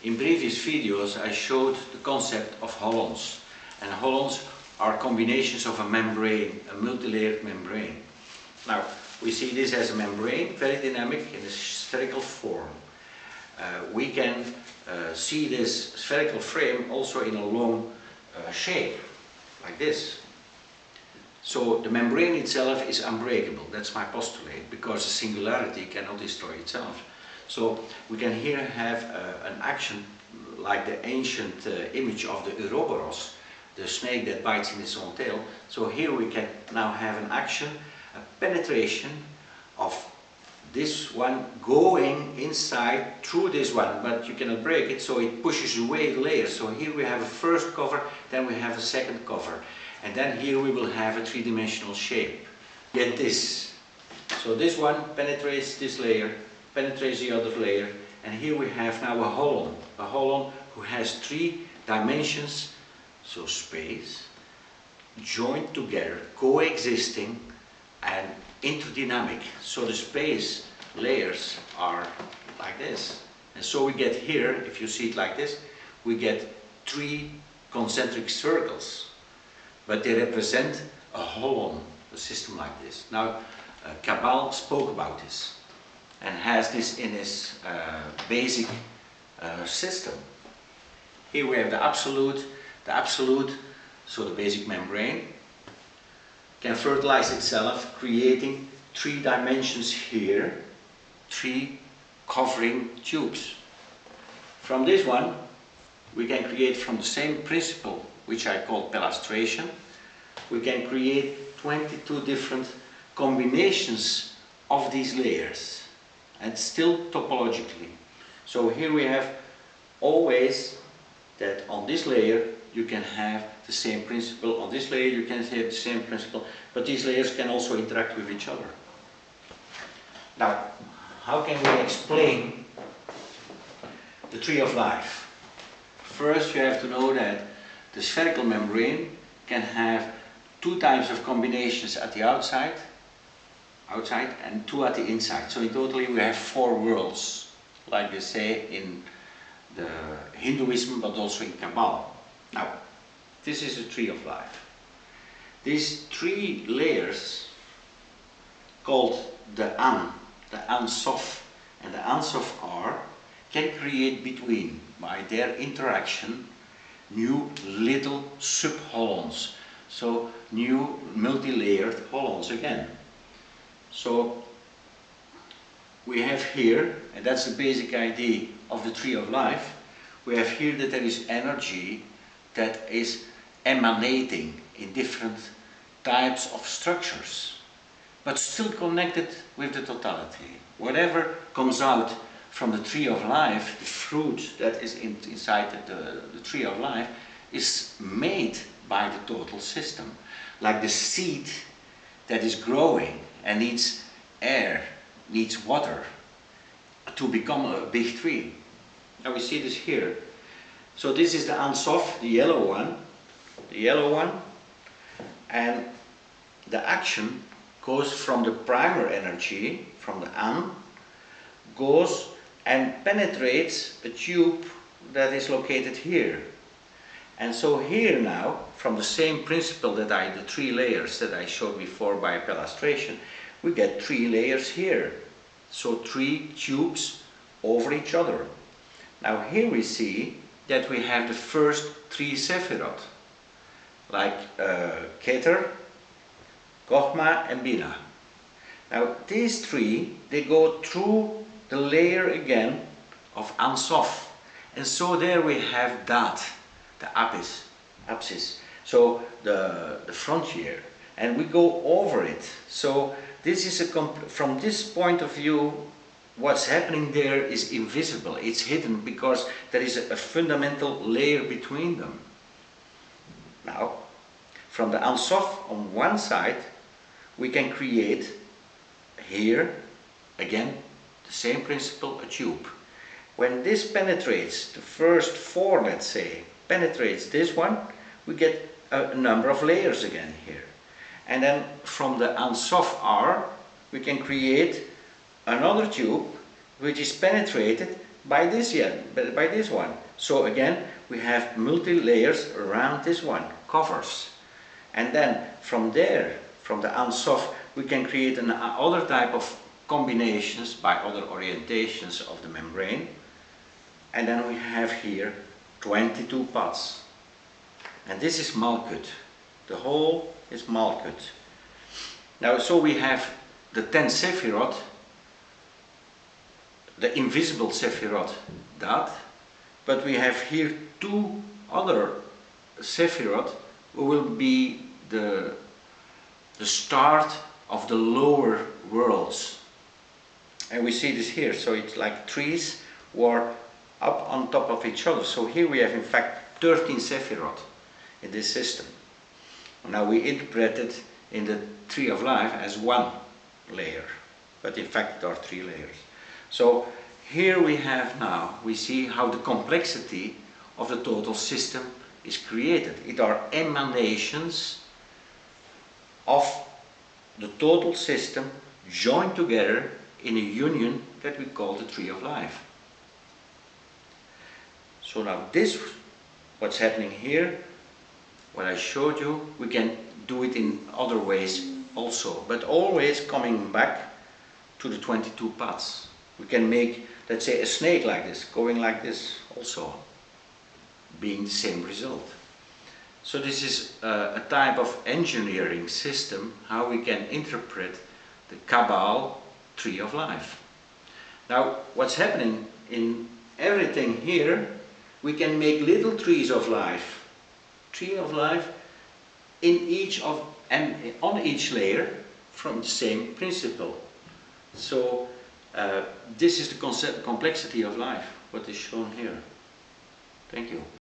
In previous videos I showed the concept of holons, and holons are combinations of a membrane, a multilayered membrane. Now we see this as a membrane, very dynamic in a spherical form. We can see this spherical frame also in a long shape, like this. So the membrane itself is unbreakable, that's my postulate, because the singularity cannot destroy itself. So we can here have an action like the ancient image of the Ouroboros, the snake that bites in its own tail. So here we can now have an action, a penetration of this one going inside through this one, but you cannot break it, so it pushes away the layers. So here we have a first cover, then we have a second cover, and then here we will have a three-dimensional shape. Get this. So this one penetrates this layer, penetrates the other layer, and here we have now a holon who has three dimensions, so space, joined together, coexisting and interdynamic. So the space layers are like this. And so we get here, if you see it like this, we get three concentric circles, but they represent a holon, a system like this. Now Kabbalah spoke about this and has this in his basic system. Here we have the absolute, so the basic membrane can fertilize itself, creating three dimensions here, three covering tubes. From this one we can create, from the same principle which I call pelastration, we can create 22 different combinations of these layers, and still topologically. So here we have always that on this layer you can have the same principle, on this layer you can have the same principle, but these layers can also interact with each other. Now, how can we explain the tree of life? First you have to know that the spherical membrane can have two types of combinations at the outside and two at the inside. So in totally we have four worlds, like they say in the Hinduism, but also in Kabbalah. Now, this is the tree of life. These three layers, called the Ain Soph and the Ain Soph R, can create between, by their interaction, new little sub-holons. So new multi-layered holons again. So we have here, and that's the basic idea of the tree of life, we have here that there is energy that is emanating in different types of structures, but still connected with the totality. Whatever comes out from the tree of life, the fruit that is inside the tree of life, is made by the total system. Like the seed that is growing and needs air, needs water to become a big tree. Now we see this here. So this is the Ain Soph, the yellow one, and the action goes from the primer energy, from the Ain, goes and penetrates a tube that is located here. And so here now, from the same principle that the three layers that I showed before by pelastration, we get three layers here. So three tubes over each other. Now here we see that we have the first three sefirot, like Kether, Chokhmah and Binah. Now these three, they go through the layer again of Ain Soph. And so there we have Daath, the apsis, so the frontier, and we go over it. So this is from this point of view, what's happening there is invisible, it's hidden, because there is a fundamental layer between them. Now, from the Ain Soph on one side, we can create here, again, the same principle, a tube. When this penetrates, the first four, let's say, penetrates this one, we get a number of layers again here. And then from the Ain Soph R, we can create another tube which is penetrated by this by this one. So again, we have multi-layers around this one, covers. And then from there, from the Ain Soph, we can create other type of combinations by other orientations of the membrane. And then we have here 22 paths. And this is Malkuth. The whole is Malkuth. Now, so we have the 10 sefirot, the invisible sefirot, Daath, but we have here 2 other sefirot who will be the start of the lower worlds. And we see this here, so it's like trees who are up on top of each other. So here we have in fact 13 sefirot in this system. Now we interpret it in the tree of life as 1 layer, but in fact there are 3 layers. So here we have now, we see how the complexity of the total system is created. It are emanations of the total system joined together in a union that we call the tree of life. So now this, what's happening here, what I showed you, we can do it in other ways also, but always coming back to the 22 paths. We can make, let's say, a snake like this, going like this also, being the same result. So this is a type of engineering system, how we can interpret the Kabbalah tree of life. Now, what's happening in everything here, we can make little trees of life. Tree of life in each of, and on each layer from the same principle. So this is the complexity of life, what is shown here. Thank you.